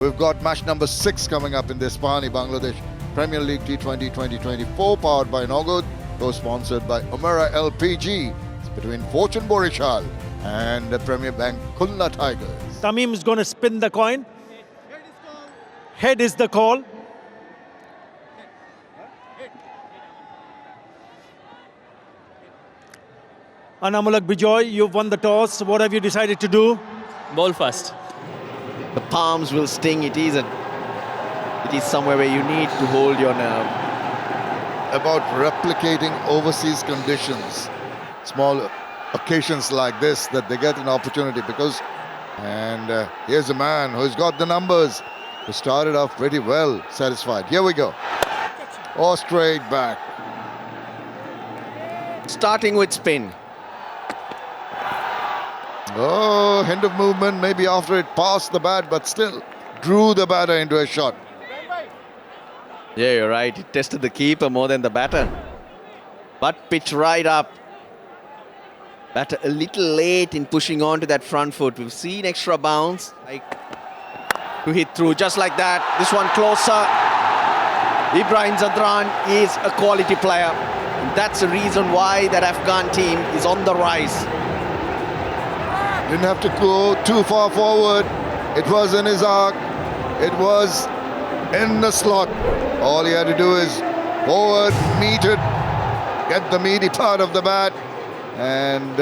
We've got match number 6 coming up in the Ispani Bangladesh Premier League T20 2024, powered by Nogod, co-sponsored by Umera LPG. It's between Fortune Barishal and the Premier Bank Khulna Tigers. Tamim is going to spin the coin. Head is the call. Anamulak Bijoy, you've won the toss. What have you decided to do? Ball first. The palms will sting. It is somewhere where you need to hold your nerve. About replicating overseas conditions, small occasions like this, that they get an opportunity because, and here's a man who's got the numbers, who started off pretty well, satisfied. Here we go. Oh, straight back. Starting with spin. Oh, hint of movement, maybe after it passed the bat, but still drew the batter into a shot. Yeah, you're right. It tested the keeper more than the batter. But pitch right up. Batter a little late in pushing on to that front foot. We've seen extra bounce. To hit through just like that. This one closer. Ibrahim Zadran is a quality player. And that's the reason why that Afghan team is on the rise. Didn't have to go too far forward. It was in his arc. It was in the slot. All he had to do is forward, meet it, get the meaty part of the bat, and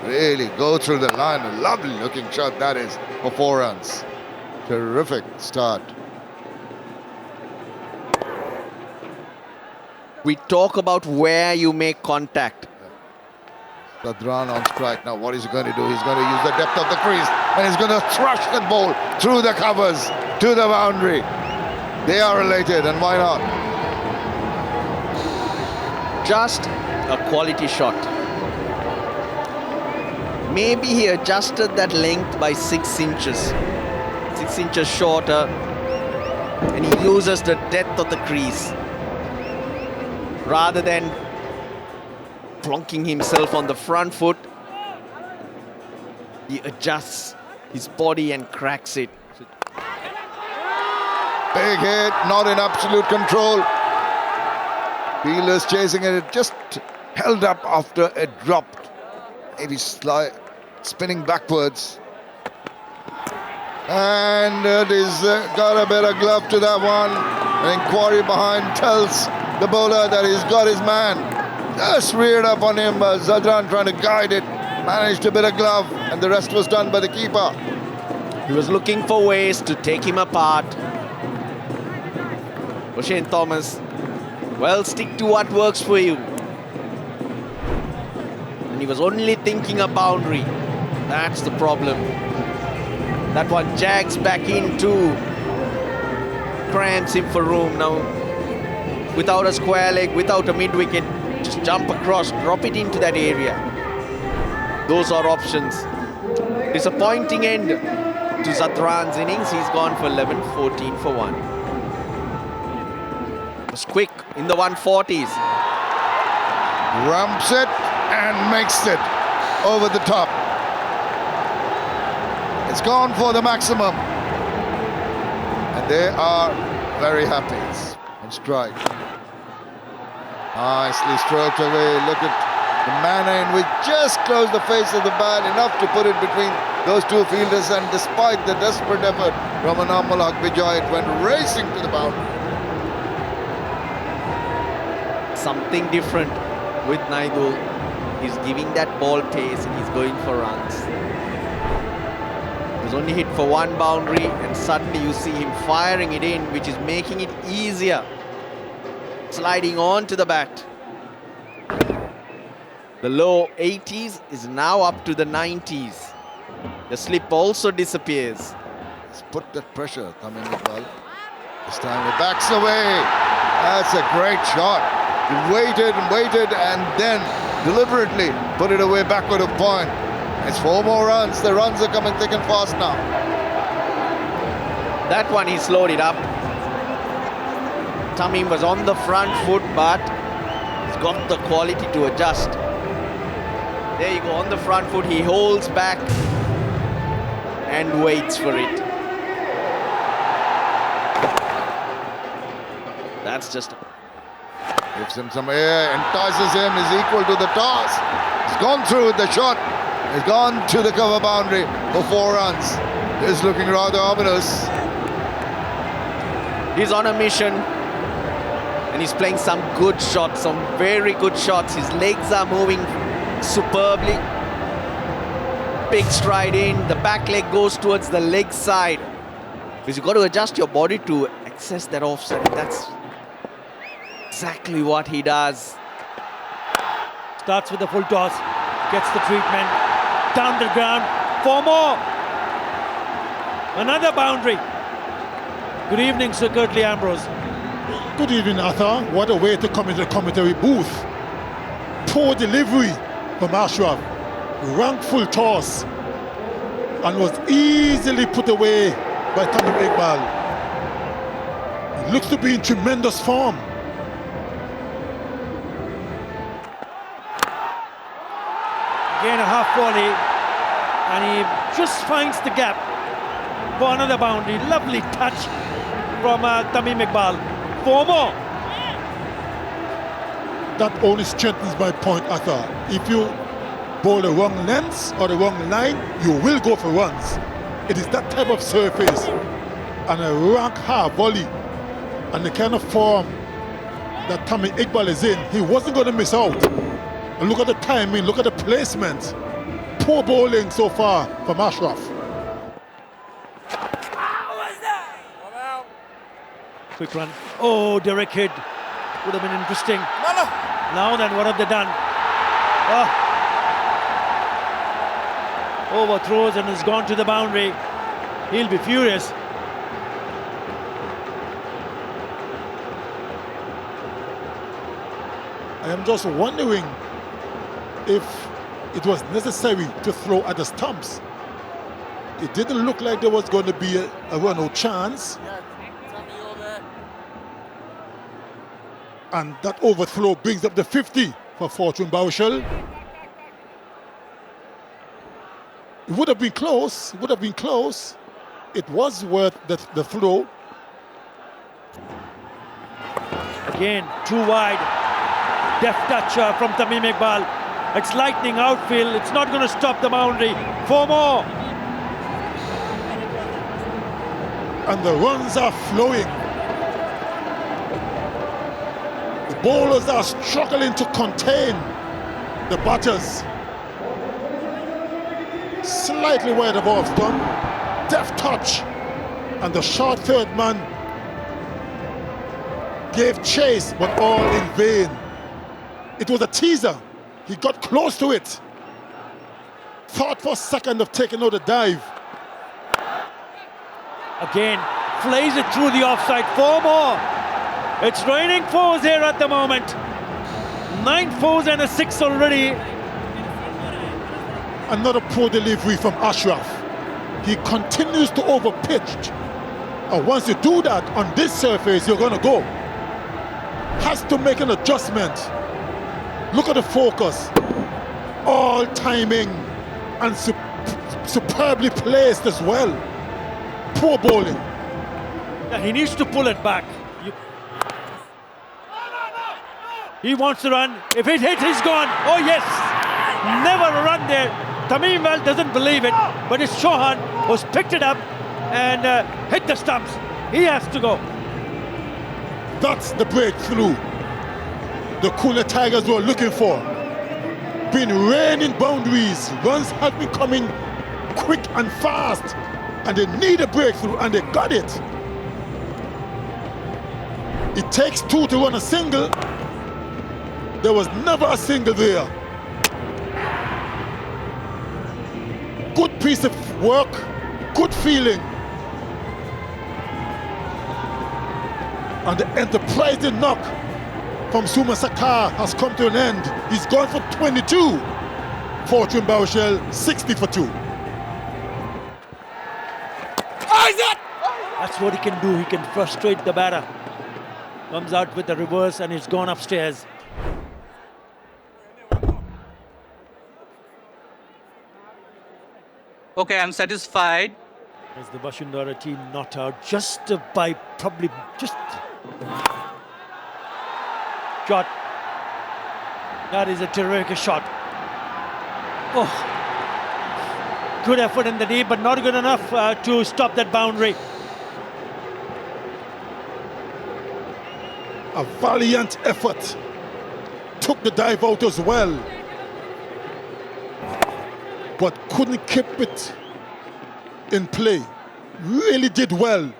really go through the line. A lovely looking shot that is for 4 runs. Terrific start. We talk about where you make contact. Zadran on strike. Now what is he going to do? He's going to use the depth of the crease and he's going to thrush the ball through the covers to the boundary. They are related, and why not? Just a quality shot. Maybe he adjusted that length by 6 inches. 6 inches shorter, and he uses the depth of the crease rather than plonking himself on the front foot. He adjusts his body and cracks it. Big hit, not in absolute control. Fielders chasing it. It just held up after it dropped. Maybe spinning backwards. And it is got a bit of glove to that one. An inquiry behind tells the bowler that he's got his man. Just reared up on him. Zadran trying to guide it. Managed a bit of glove, and the rest was done by the keeper. He was looking for ways to take him apart. O'Shane Thomas, well, stick to what works for you. And he was only thinking a boundary. That's the problem. That one jags back into, cramps him for room now. Without a square leg, without a mid-wicket, just jump across, drop it into that area. Those are options. Disappointing end to Zadran's innings. He's gone for 11, 14 for 1. Was quick in the 140s. Ramps it and makes it over the top. It's gone for the maximum. And they are very happy. On strike. Nicely stroked away. Look at the manner in which just closed the face of the bat, enough to put it between those two fielders, and despite the desperate effort from Anamulak Bijoy, it went racing to the boundary. Something different with Naidul. He's giving that ball pace and he's going for runs. He was only hit for 1 boundary, and suddenly you see him firing it in, which is making it easier. Sliding on to the bat. The low 80s is now up to the 90s. The slip also disappears. Let's put that pressure, Tamim Iqbal. This time it backs away. That's a great shot. He waited and waited and then deliberately put it away backward of point. It's 4 more runs. The runs are coming thick and fast now. That one he slowed it up. Tamim was on the front foot, but he's got the quality to adjust. There you go, on the front foot, he holds back and waits for it. That's just... Gives him some air, entices him, is equal to the toss. He's gone through with the shot. He's gone to the cover boundary for 4 runs. This is looking rather ominous. He's on a mission. And he's playing some good shots, some very good shots. His legs are moving superbly. Big stride in. The back leg goes towards the leg side. Because you've got to adjust your body to access that offside. That's exactly what he does. Starts with the full toss, gets the treatment, down the ground, 4 more. Another boundary. Good evening, Sir Curtly Ambrose. Good evening, Arthur. What a way to come into the commentary booth. Poor delivery from Ashraf. Rankful toss. And was easily put away by Tamim Iqbal. He looks to be in tremendous form. Again a half volley, and he just finds the gap for another boundary. Lovely touch from Tamim Iqbal. 4 more. That only strengthens my point, Arthur. If you bowl the wrong lengths or the wrong line, you will go for runs. It is that type of surface, and a rank half volley, and the kind of form that Tamim Iqbal is in, he wasn't going to miss out. And look at the timing, look at the placement. Poor bowling so far from Ashraf. Quick run. Oh, Derek hit. Would have been interesting. Now then, what have they done? Overthrows and has gone to the boundary. He'll be furious. I am just wondering if it was necessary to throw at the stumps. It didn't look like there was going to be a run-out chance. And that overthrow brings up the 50 for Fortune Barishal. It would have been close. It would have been close. It was worth the throw. Again, too wide. Deft touch from Tamim Iqbal. It's lightning outfield. It's not going to stop the boundary. 4 more. And the runs are flowing. The bowlers are struggling to contain the batters. Slightly wide of off stump. Deft touch. And the short third man gave chase, but all in vain. It was a teaser. He got close to it. Thought for a second of taking out the dive. Again, flays it through the offside. 4 more. It's raining 4s here at the moment. 9 4s and a 6 already. Another poor delivery from Ashraf. He continues to overpitch. And once you do that on this surface, you're going to go. Has to make an adjustment. Look at the focus. All timing and superbly placed as well. Poor bowling. Yeah, he needs to pull it back. He wants to run. If it hits, he's gone. Oh yes. Never a run there. Tamim Iqbal doesn't believe it, but it's Chauhan who's picked it up and hit the stumps. He has to go. That's the breakthrough the Khulna Tigers were looking for. Been raining boundaries. Runs have been coming quick and fast, and they need a breakthrough, and they got it. It takes 2 to run a single. There was never a single there. Good piece of work, good feeling. And the enterprising knock from Suma Sakar has come to an end. He's gone for 22. Fortune Barishal 60 for 2. That's what he can do. He can frustrate the batter. Comes out with the reverse and he's gone upstairs. Okay, I'm satisfied. As the Bashundhara team not out just by probably just Shot. That is a terrific shot. Oh. Good effort in the deep, but not good enough to stop that boundary. A valiant effort. Took the dive out as well, but couldn't keep it in play. Really did well.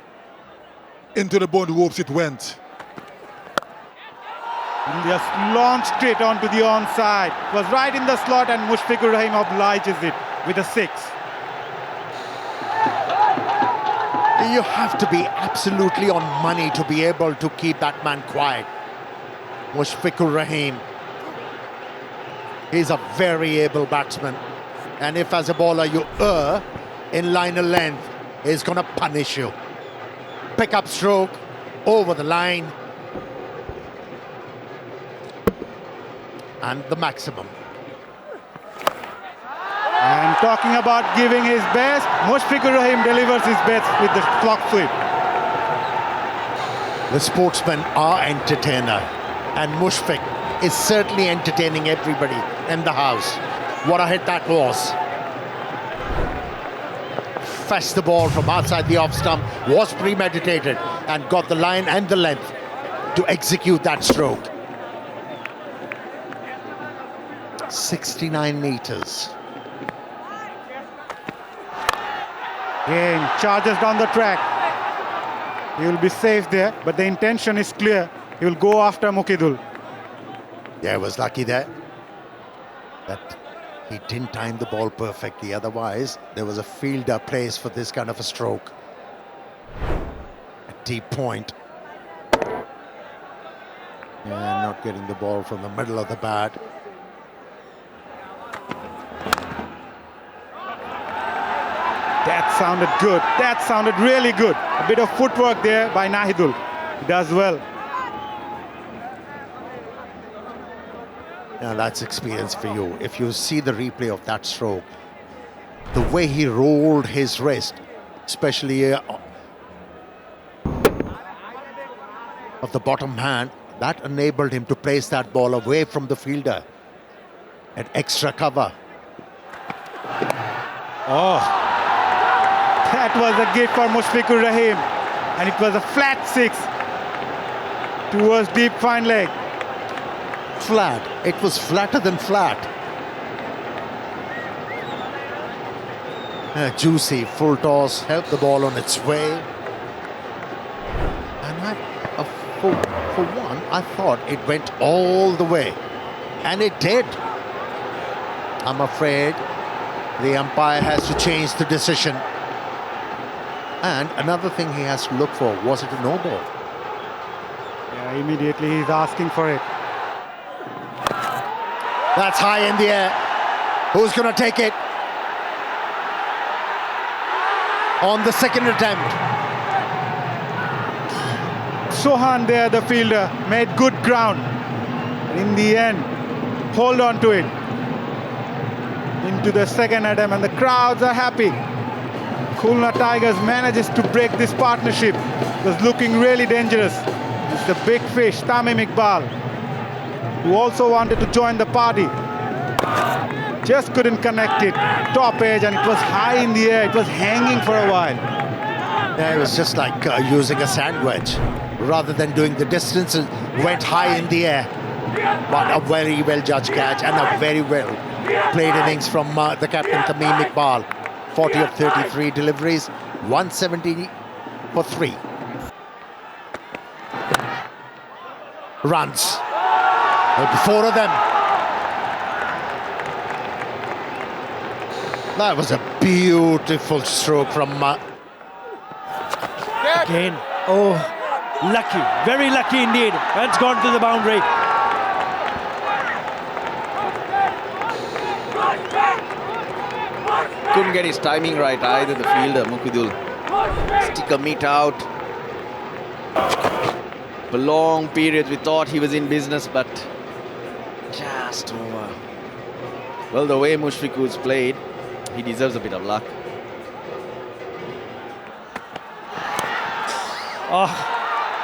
Into the bone ropes it went. Just launched straight onto the onside. Was right in the slot, and Mushfiqur Rahim obliges it with a 6. You have to be absolutely on money to be able to keep that man quiet. Mushfiqur Rahim, he's a very able batsman, and if as a bowler you err in line of length, he's going to punish you. Pick up stroke over the line and the maximum. And talking about giving his best, Mushfiqur Rahim delivers his best with the clock sweep. The sportsmen are entertainer, and Mushfiq is certainly entertaining everybody in the house. What a hit that was. Fetched the ball from outside the off stump, was premeditated, and got the line and the length to execute that stroke. 69 meters. Again, charges down the track. He will be safe there, but the intention is clear. He will go after Mukhidul. Yeah, was lucky there that he didn't time the ball perfectly. Otherwise, there was a fielder placed for this kind of a stroke. A deep point. Yeah, not getting the ball from the middle of the bat. That sounded good. That sounded really good. A bit of footwork there by Nahidul. He does well. Now that's experience for you. If you see the replay of that stroke, the way he rolled his wrist, especially of the bottom hand, that enabled him to place that ball away from the fielder at extra cover. Oh. That was a gift for Mushfiqur Rahim, and it was a flat 6 towards deep fine leg. Flat. It was flatter than flat. Juicy full toss, helped the ball on its way. And for one, I thought it went all the way, and it did. I'm afraid the umpire has to change the decision. And another thing he has to look for, was it a no ball? Yeah, immediately he's asking for it. That's high in the air. Who's going to take it? On the second attempt. Sohan there, the fielder, made good ground. In the end, hold on to it. Into the second attempt, and the crowds are happy. Khulna Tigers manages to break this partnership. It was looking really dangerous. It's the big fish, Tamim Iqbal, who also wanted to join the party. Just couldn't connect it. Top edge, and it was high in the air. It was hanging for a while. Yeah, it was just like using a sandwich. Rather than doing the distance, it went high in the air. But a very well judged catch and a very well played innings from the captain Tamim Iqbal. 40 of 33 deliveries, 170 for 3. Runs. 4 of them. That was a beautiful stroke from... Again, oh, lucky, very lucky indeed. That's gone to the boundary. Couldn't get his timing right either, the fielder, Mukhidul. Stick a meat out. For long periods we thought he was in business, but just over. Well, the way Mushfiqur's played, he deserves a bit of luck. Oh,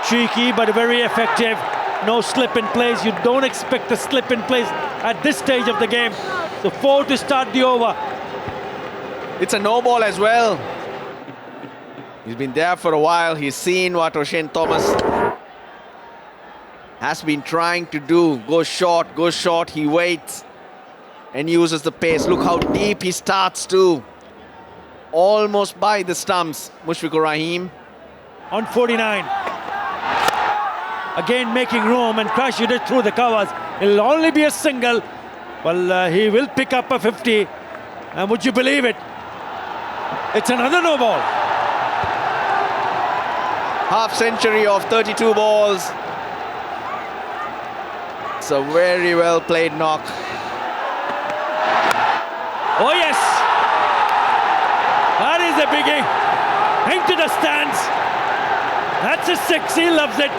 cheeky but very effective. No slip in plays. You don't expect a slip in plays at this stage of the game. So 4 to start the over. It's a no ball as well. He's been there for a while. He's seen what O'Shane Thomas has been trying to do. Go short. He waits and uses the pace. Look how deep he starts to. Almost by the stumps, Mushfiqur Rahim. On 49. Again making room and crash it through the covers. It'll only be a single. Well, he will pick up a 50. And would you believe it? It's another no ball. Half century of 32 balls. It's a very well played knock. Oh yes! That is a biggie. Into the stands. That's a 6. He loves it.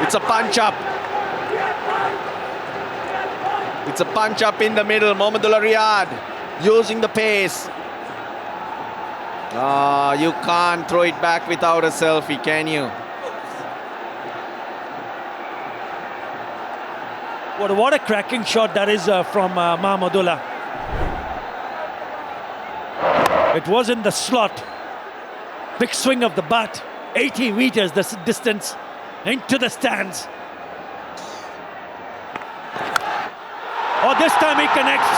It's a punch up. It's a punch up in the middle. Mohammedullah Riyad using the pace. You can't throw it back without a selfie, can you? What a cracking shot that is from Mahmudullah. It was in the slot. Big swing of the bat. 80 meters the distance into the stands. Oh, this time he connects.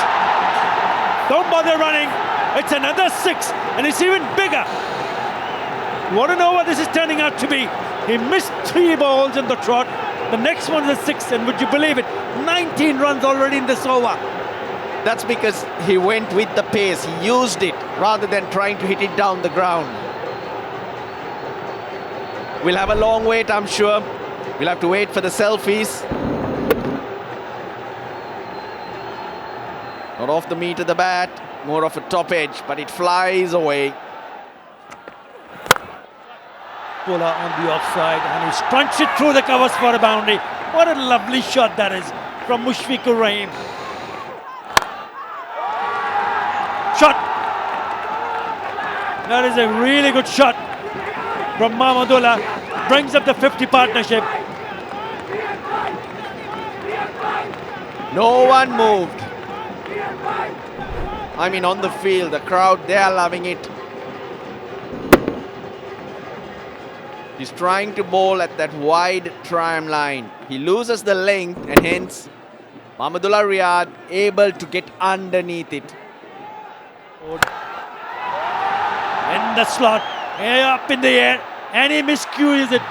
Don't bother running. It's another 6, and it's even bigger. You want to know what this is turning out to be? He missed 3 balls in the trot. The next one is a 6, and would you believe it? 19 runs already in this over. That's because he went with the pace. He used it rather than trying to hit it down the ground. We'll have a long wait, I'm sure. We'll have to wait for the selfies. Not off the meat of the bat, more of a top edge, but it flies away. Puller on the offside, and he scrunched it through the covers for a boundary. What a lovely shot that is from Mushfiqur Rahim. Shot. That is a really good shot from Mahmudullah. Brings up the 50 partnership. No one moved. I mean, on the field, the crowd, they are loving it. He's trying to bowl at that wide tram line. He loses the length, and hence Mahmudullah Riyad able to get underneath it. In the slot, up in the air, and he miscues it.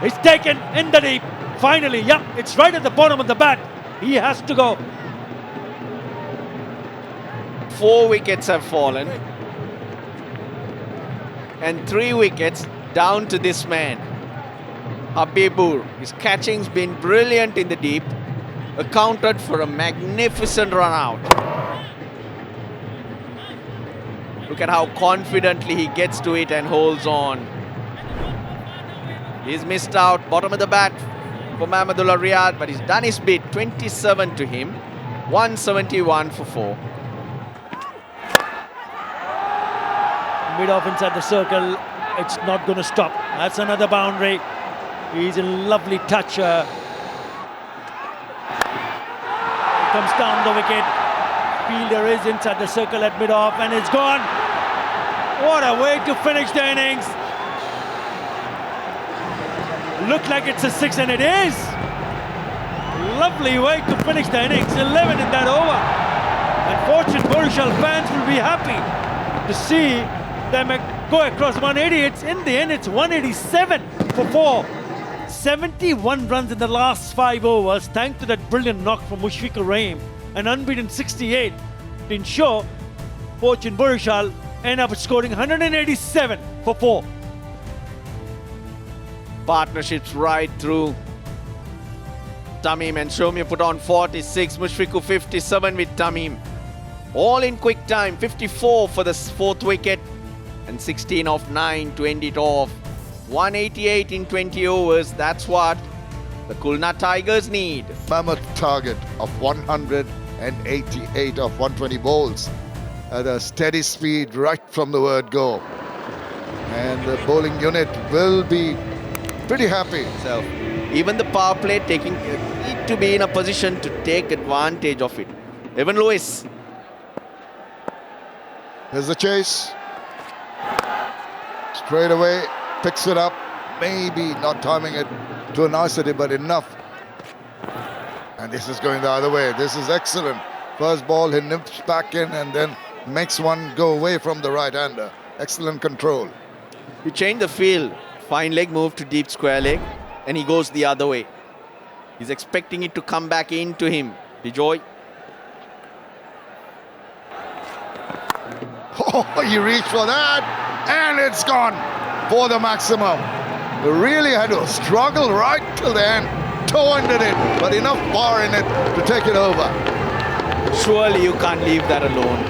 It's taken in the deep. Finally, it's right at the bottom of the bat. He has to go. 4 wickets have fallen. And 3 wickets down to this man, Habibur. His catching's been brilliant in the deep. Accounted for a magnificent run out. Look at how confidently he gets to it and holds on. He's missed out, bottom of the bat for Mahmudullah Riyad, but he's done his bit. 27 to him, 171 for 4. Mid-off inside the circle, it's not going to stop. That's another boundary. He's a lovely touch. Comes down the wicket. Fielder is inside the circle at mid-off, and it's gone. What a way to finish the innings. Looked like it's a 6, and it is. Lovely way to finish the innings. 11 in that over. And Fortune Barishal fans will be happy to see them go across 180. It's in the end, it's 187 for 4. 71 runs in the last 5 overs, thanks to that brilliant knock from Mushfiqur Rahim. An unbeaten 68 to ensure Fortune Barishal end up scoring 187 for 4. Partnerships right through. Tamim and Shomya put on 46, Mushfiqur 57 with Tamim. All in quick time, 54 for the 4th wicket and 16 off 9 to end it off. 188 in 20 overs, that's what the Khulna Tigers need. Mammoth target of 188 of 120 balls. at a steady speed right from the word go. And the bowling unit will be pretty happy. So even the power play need to be in a position to take advantage of it. Evan Lewis. There's the chase. Straight away, picks it up. Maybe not timing it to a nicety, but enough. And this is going the other way. This is excellent. First ball, he nips back in and then makes one go away from the right-hander. Excellent control. You change the field. Fine leg move to deep square leg, and he goes the other way. He's expecting it to come back into him. Bijoy. Oh, he reached for that, and it's gone for the maximum. He really had to struggle right till the end. Toe-ended it, but enough power in it to take it over. Surely you can't leave that alone.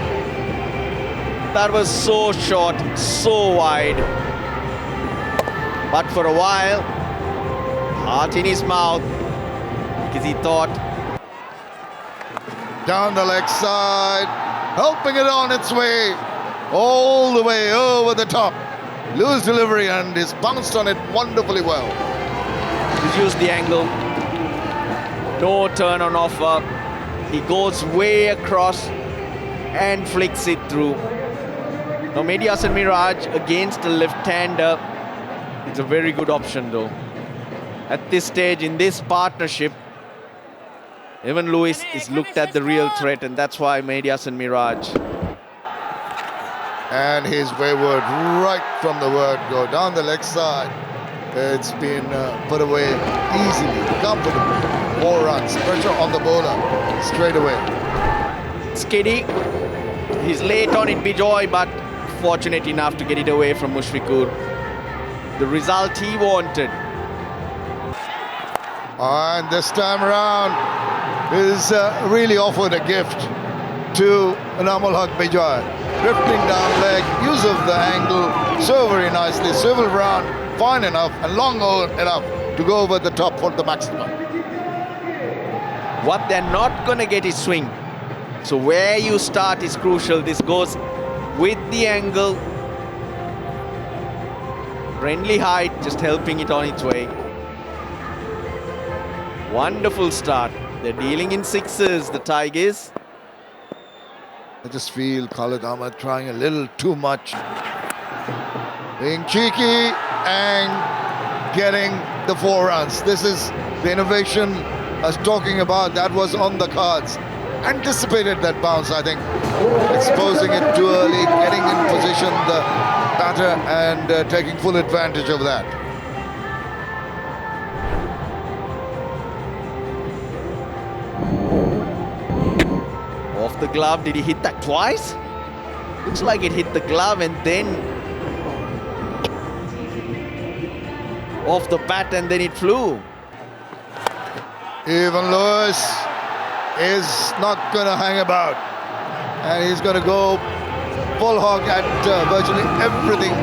That was so short, so wide. But for a while, heart in his mouth, because he thought. Down the leg side, helping it on its way, all the way over the top. Loose delivery, and he's bounced on it wonderfully well. He's used the angle. No turn on offer. He goes way across and flicks it through. Now Mehdi Hasan Miraj against a left-hander. It's a very good option though. At this stage in this partnership, Evan Lewis is looked at the real threat, and that's why Mehdi Hasan Miraj. And he's wayward right from the word go. Down the leg side. It's been put away easily, comfortably. 4 runs, pressure on the bowler straight away. Skiddy. He's late on it, Bijoy, but fortunate enough to get it away from Mushfiqur. The result he wanted. And this time around is really offered a gift to Enamul Haq Bijoy. Drifting down leg, use of the angle, so very nicely, swivel round, fine enough and long enough to go over the top for the maximum. What they're not going to get is swing. So where you start is crucial. This goes with the angle. Friendly height, just helping it on its way. Wonderful start. They're dealing in sixes, the Tigers. I just feel Khalid Ahmed trying a little too much. Being cheeky and getting the 4 runs. This is the innovation I was talking about. That was on the cards. Anticipated that bounce, I think. Exposing it too early, getting in position, the batter, and taking full advantage of that. Off the glove, did he hit that twice? Looks like it hit the glove and then off the bat and then it flew. Evan Lewis is not going to hang about. And he's going to go full hog at virtually everything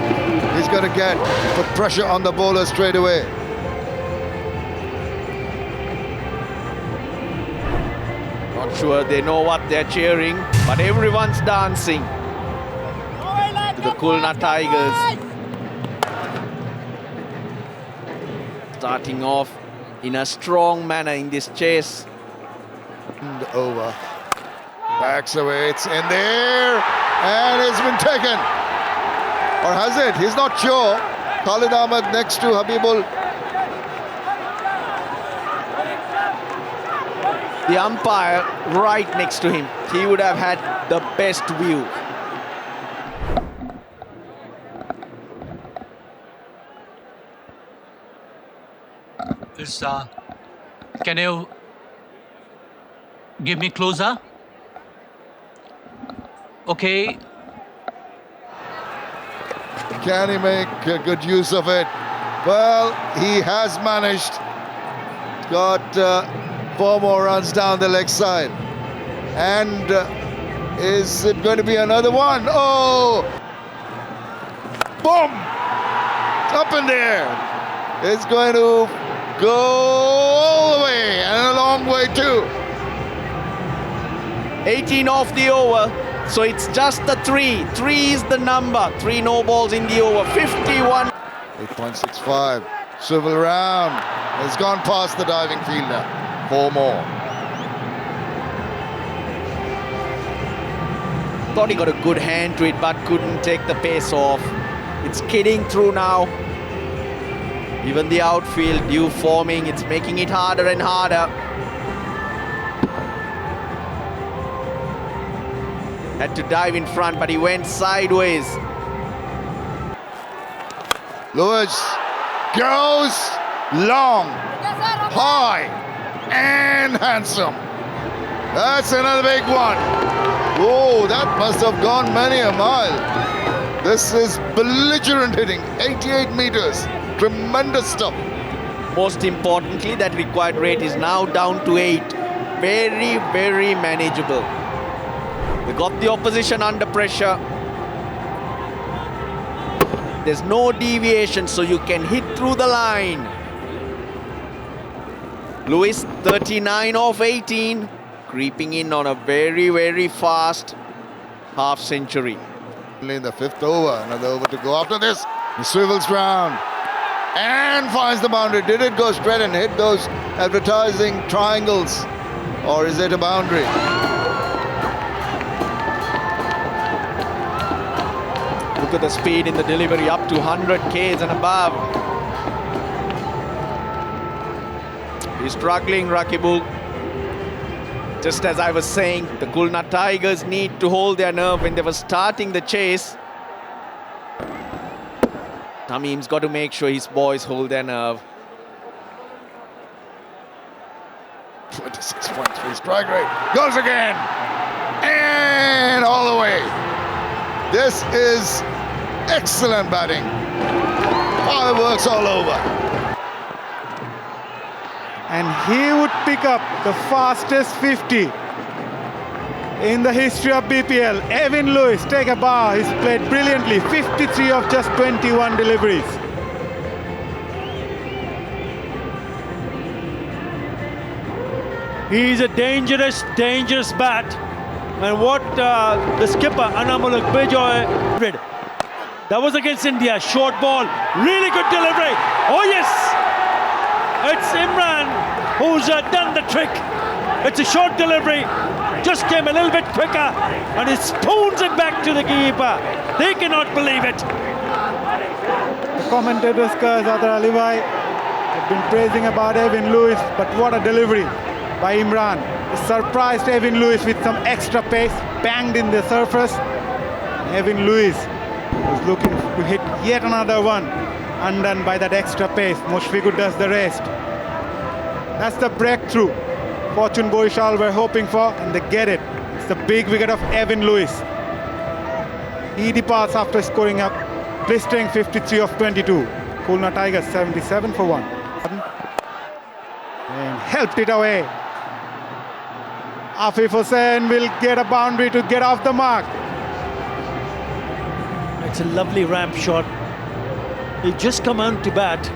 he's going to get. Put pressure on the bowler straight away. Not sure they know what they're cheering, but everyone's dancing to the Khulna Tigers. Starting off in a strong manner in this chase. And over. Backs away, it's in there, and it's been taken. Or has it? He's not sure. Khalid Ahmed next to Habibul. The umpire right next to him. He would have had the best view. Can you give me closer? Okay. Can he make good use of it? Well, he has managed. Got 4 more runs down the leg side. And is it going to be another one? Oh! Boom! Up in there. It's going to go all the way, and a long way too. 18 off the over. So it's just the 3. 3 is the number. 3 no balls in the over. 51. 8.65. Swivel round. Has gone past the diving fielder. 4 more. Thought he got a good hand to it, but couldn't take the pace off. It's skidding through now. Even the outfield due forming, it's making it harder and harder. Had to dive in front, but he went sideways. Lewis goes long, high, and handsome. That's another big one. Oh, that must have gone many a mile. This is belligerent hitting, 88 meters. Tremendous stuff. Most importantly, that required rate is now down to 8. Very, very manageable. They got the opposition under pressure. There's no deviation, so you can hit through the line. Lewis, 39 of 18, creeping in on a very, very fast half century. In the 5th over, another over to go after this. He swivels round and finds the boundary. Did it go straight and hit those advertising triangles, or is it a boundary? Look at the speed in the delivery, up to 100 Ks and above. He's struggling, Rakibul. Just as I was saying, the Khulna Tigers need to hold their nerve when they were starting the chase. Tamim's got to make sure his boys hold their nerve. 26.3 strike rate. Goes again. And all the way. This is excellent batting. Fireworks all over. And he would pick up the fastest 50 in the history of BPL. Evan Lewis, take a bow. He's played brilliantly. 53 of just 21 deliveries. He's a dangerous, dangerous bat. And what the skipper, Anamulak Bijoy, did. That was against India. Short ball. Really good delivery. Oh, yes. It's Imran who's done the trick. It's a short delivery. Just came a little bit quicker. And he spoons it back to the keeper. They cannot believe it. The commentators, Zadar Alivai, have been praising about Evan Lewis, but what a delivery by Imran. He surprised Evan Lewis with some extra pace, banged in the surface. Evan Lewis was looking to hit yet another one, undone by that extra pace. Mushfiqur does the rest. That's the breakthrough Fortune Barishal were hoping for, and they get it. It's the big wicket of Evan Lewis. He departs after scoring a blistering 53 of 22. Khulna Tigers 77 for 1. And helped it away. Afif Hussain will get a boundary to get off the mark. It's a lovely ramp shot. He just come on to bat.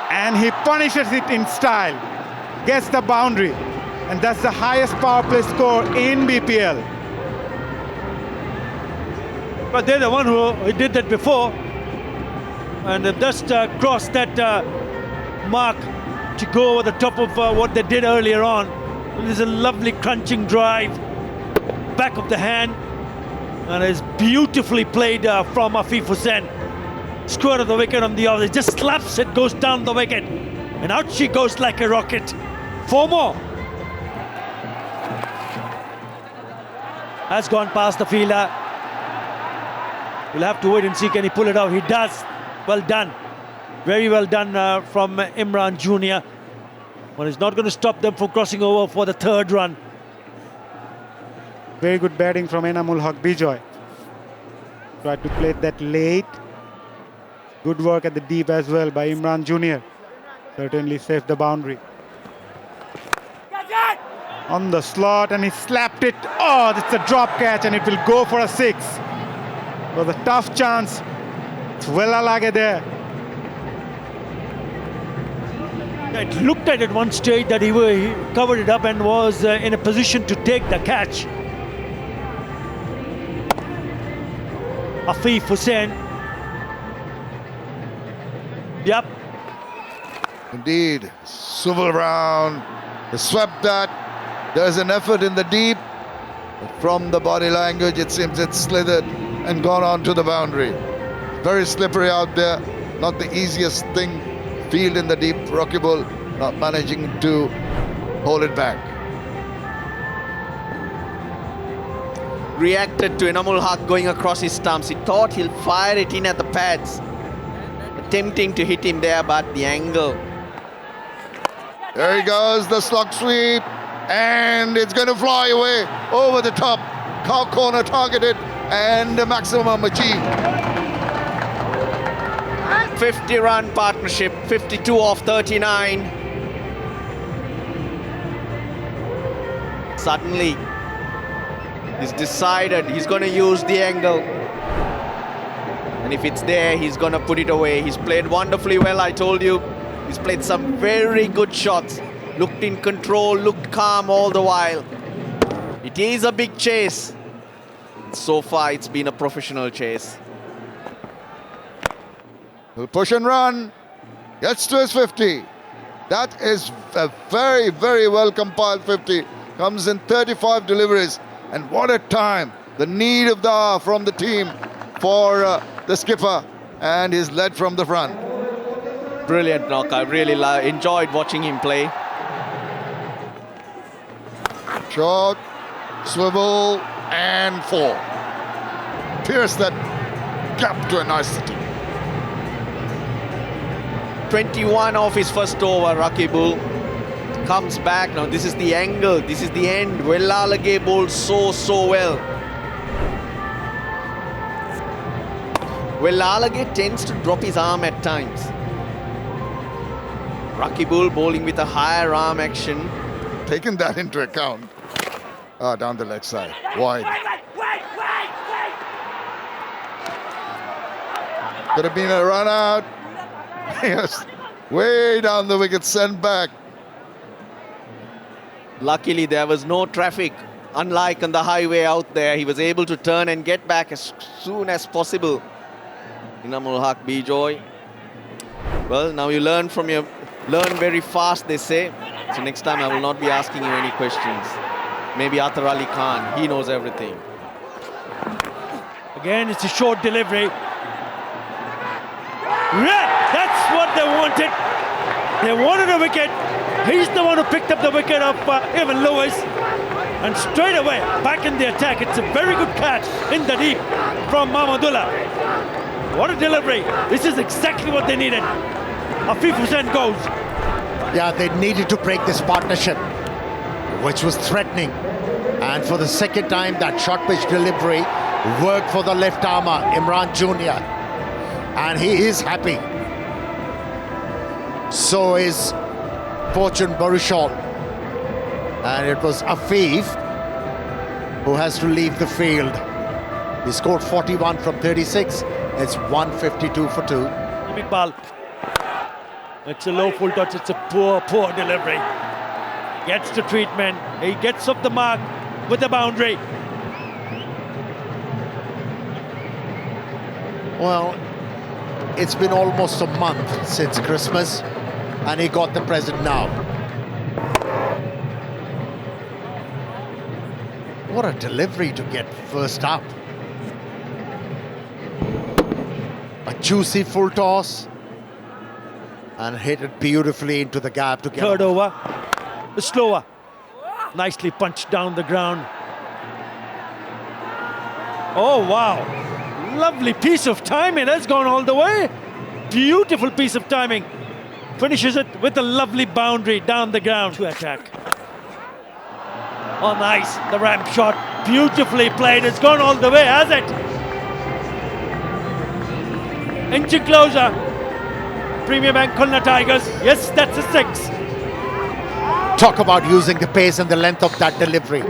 And he punishes it in style. Gets the boundary. And that's the highest power play score in BPL. But they're the one who did that before. And they've just crossed that mark to go over the top of what they did earlier on. And there's a lovely crunching drive. Back of the hand. And it's beautifully played from Afif Hussain. Square of the wicket on the other. Just slaps it, goes down the wicket. And out she goes like a rocket. 4 more. Has gone past the fielder. We'll have to wait and see, can he pull it out? He does. Well done. Very well done from Imran Jr. But it's not going to stop them from crossing over for the 3rd run. Very good batting from Enamul Haq Bijoy. Tried to play that late. Good work at the deep as well by Imran Jr. Certainly saved the boundary. On the slot, and he slapped it. Oh, that's a drop catch, and it will go for a 6. It was a tough chance. It's well alage there. It looked at one stage that he covered it up and was in a position to take the catch. Afif Hussain. Yep. Indeed, swivel around, they swept that. There's an effort in the deep. But from the body language, it seems it's slithered and gone on to the boundary. Very slippery out there. Not the easiest thing. Field in the deep, Rakibul not managing to hold it back. Reacted to Inamul Haq going across his stumps. He thought he'll fire it in at the pads. Attempting to hit him there, but the angle. There he goes, the slug sweep. And it's going to fly away over the top. Cow corner targeted and the maximum achieved. 50-run partnership, 52 off 39. Suddenly, he's decided he's going to use the angle. And if it's there, he's going to put it away. He's played wonderfully well, I told you. He's played some very good shots. Looked in control, looked calm all the while. It is a big chase. So far, it's been a professional chase. He'll push and run. Gets to his 50. That is a very, very well compiled 50. Comes in 35 deliveries. And what a time. The need of the hour from the team for the skipper. And his lead from the front. Brilliant knock. I really enjoyed watching him play. Short, swivel, and four. Pierce that gap to a nicety. 21 off his first over, Rakibul. Comes back. Now this is the angle. This is the end. Wellalage bowled so well. Wellalage tends to drop his arm at times. Rakibul bowling with a higher arm action. Taking that into account. Down the leg side. Wide. Could have been a run out. Yes. Way down the wicket, sent back. Luckily, there was no traffic. Unlike on the highway out there, he was able to turn and get back as soon as possible. Inamul Haq, Bijoy. Well, now you learn very fast, they say. So next time I will not be asking you any questions. Maybe Athar Ali Khan, he knows everything. Again, it's a short delivery. That's what they wanted. They wanted a wicket. He's the one who picked up the wicket of Evan Lewis. And straight away, back in the attack. It's a very good catch in the deep from Mahmudullah. What a delivery. This is exactly what they needed. Afif Hussain goes. Yeah, they needed to break this partnership, which was threatening. And for the second time, that short pitch delivery worked for the left armer, Imran Jr. And he is happy. So is Fortune Barishal. And it was Afif who has to leave the field. He scored 41 from 36. It's 152 for 2. Big ball. It's a low full touch. It's a poor delivery. Gets the treatment. He gets up the mark with the boundary. Well, it's been almost a month since Christmas, and he got the present now. What a delivery to get first up. A juicy full toss. And hit it beautifully into the gap to get Third off. over. Slower. Nicely punched down the ground. Oh, wow. Lovely piece of timing. That's gone all the way. Beautiful piece of timing. Finishes it with a lovely boundary down the ground to attack. Oh, nice. The ramp shot. Beautifully played. It's gone all the way, has it? Inching closer. Premier Bank Khulna Tigers. Yes, that's a 6. Talk about using the pace and the length of that delivery.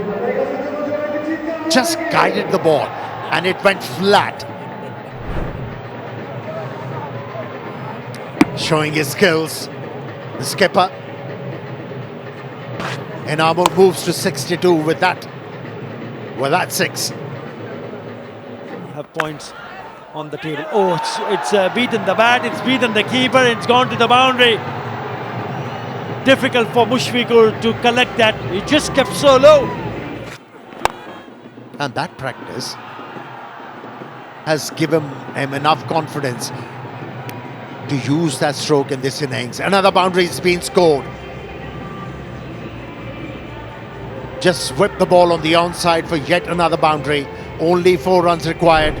Just guided the ball and it went flat. Showing his skills. the skipper. Enamul moves to 62 with that. Well, that's 6. Have points on the table. Oh, it's beaten the bat, it's beaten the keeper, it's gone to the boundary. Difficult for Mushfiqur to collect that. He just kept so low. And that practice has given him enough confidence to use that stroke in this innings. Another boundary has been scored. Just whip the ball on the onside for yet another boundary. Only 4 runs required.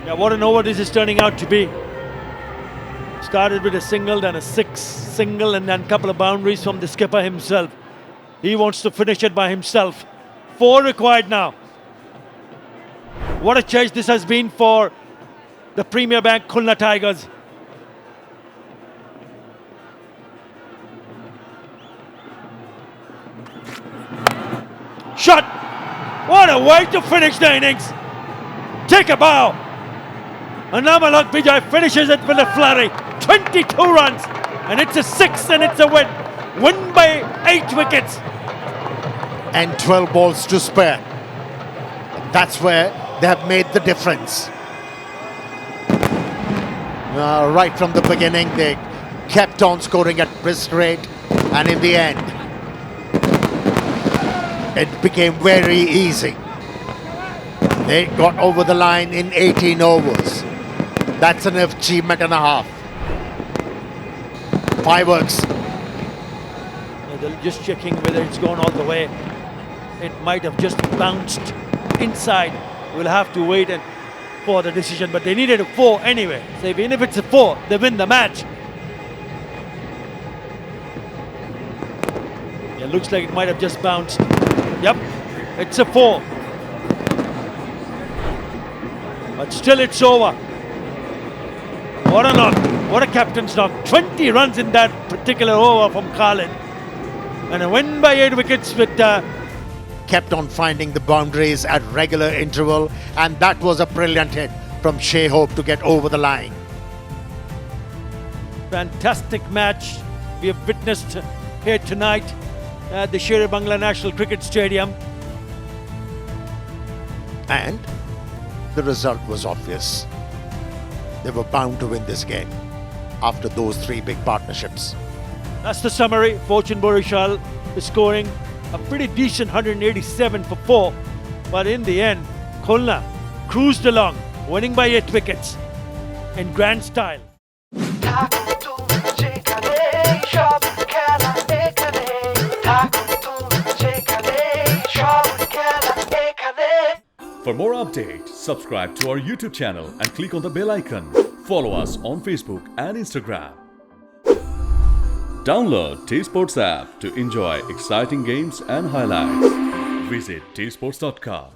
Yeah, what an over this is turning out to be. Started with a single, then a 6 single, and then a couple of boundaries from the skipper himself. He wants to finish it by himself. 4 required now. What a chase this has been for the Premier Bank Khulna Tigers. Shot! What a way to finish the innings. Take a bow. And Namalak Vijay finishes it with a flurry. 22 runs. And it's a 6 and it's a win. Win by 8 wickets. And 12 balls to spare. That's where they have made the difference. Right from the beginning, they kept on scoring at brisk rate. And in the end, it became very easy. They got over the line in 18 overs. That's an achievement and a half. Fireworks. They're just checking whether it's gone all the way. It might have just bounced inside. We'll have to wait for the decision, but they needed a 4 anyway. So even if it's a 4, they win the match. Yeah, looks like it might have just bounced. Yep, it's a 4. But still it's over. What a knock. What a captain's knock. 20 runs in that particular over from Khalid. And a win by 8 wickets with... Kept on finding the boundaries at regular interval, and that was a brilliant hit from Shea Hope to get over the line. Fantastic match we have witnessed here tonight at the Sher-e-Bangla National Cricket Stadium. And the result was obvious. They were bound to win this game after those 3 big partnerships. That's the summary. Fortune Barishal is scoring a pretty decent 187 for 4. But in the end, Khulna cruised along, winning by 8 wickets in grand style. For more updates, subscribe to our YouTube channel and click on the bell icon. Follow us on Facebook and Instagram. Download TSports app to enjoy exciting games and highlights. Visit tsports.com.